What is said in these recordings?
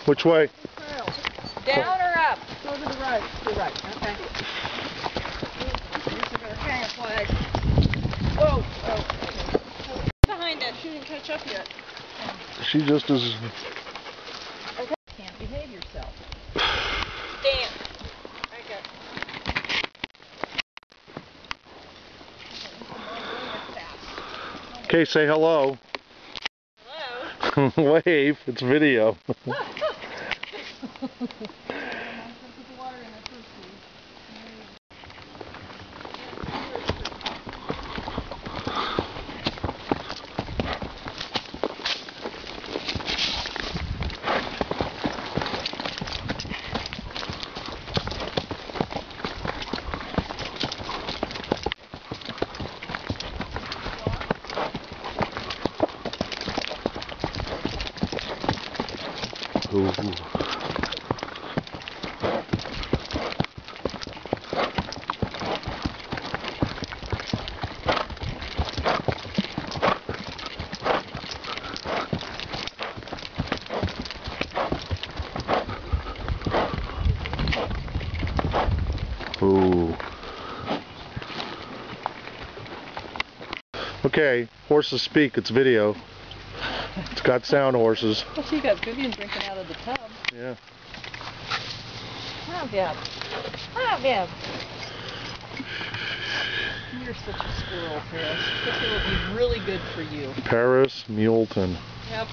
Which way? Down or up? Go to the right. To the right, okay. Whoa, oh. Behind it. She didn't catch up yet. She just is... Okay. Can't behave yourself. Damn. Okay. Okay, say hello. Hello. Wave, it's video. Ooh. Ooh. Okay, horses speak, it's video. It's got sound horses. Well, see, you got Vivian drinking out of the tub. Yeah. Hi, Viv. Hi, Viv. You're such a squirrel, Paris. This will be really good for you. Paris Muleton. Yep.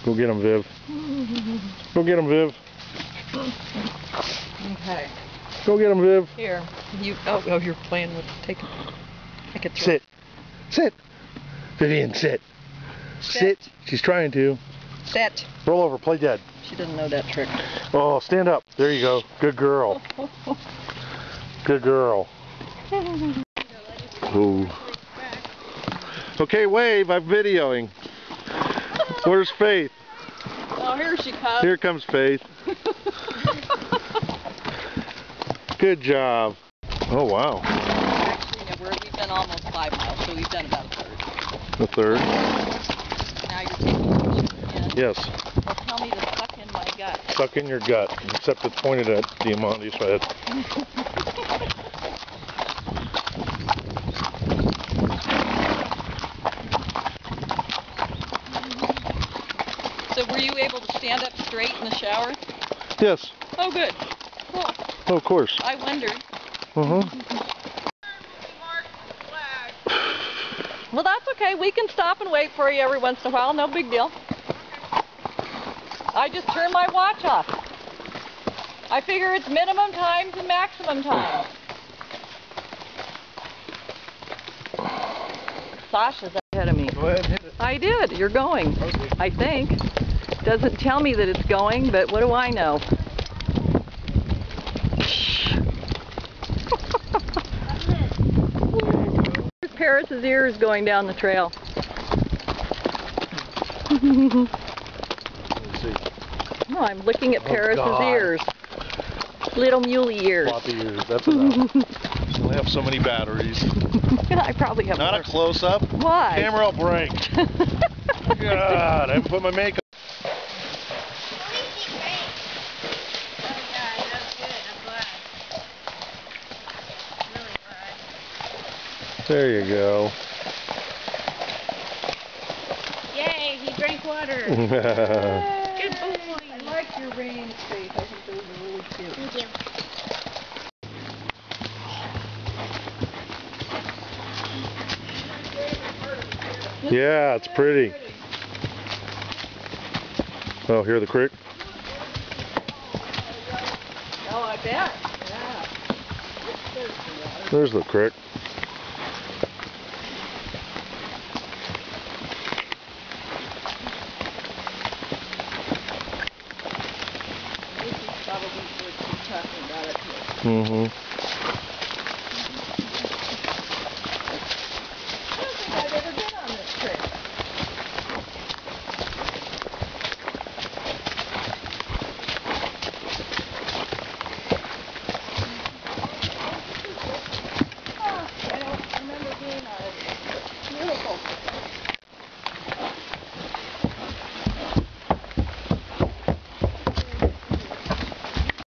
Go get him, Viv. Go get him, Viv. Okay. Go get him, Viv. Here. Oh, you're playing with taking. I could throw. Sit. Sit. Vivian, sit. Sit. She's trying to. Sit. Roll over. Play dead. She doesn't know that trick. Oh, stand up. There you go. Good girl. Good girl. Ooh. Okay, wave. I'm videoing. Where's Faith? Oh, here she comes. Here comes Faith. Good job. Oh, wow. Actually, no, we've been almost 5 miles, so we've done about a third. The third? Now you're taking in. Yes. Well, tell me to suck in my gut. Suck in your gut, except it's pointed at the amount you said. So were you able to stand up straight in the shower? Yes. Oh, good. Cool. Oh, of course. I wondered. Well, that's okay. We can stop and wait for you every once in a while. No big deal. I just turned my watch off. I figure it's minimum times and maximum times. Sasha's ahead of me. Go ahead and hit it. I did. You're going. I think. Doesn't tell me that it's going, but what do I know? There's Paris's ears going down the trail. Let's see. No, I'm looking at Paris's God. ears. Little muley ears. Floppy ears. That's enough. You only have so many batteries. I probably have Not more. a close-up. Why? Camera will break. God, I haven't put my makeup. There you go. Yay, he drank water. Good boy. I like your rain face. I think those are really cute. Thank you. Yeah, it's pretty. Oh, hear the creek? Oh, I bet. Yeah. There's the creek. This is probably what you're talking about up here. Mm-hmm.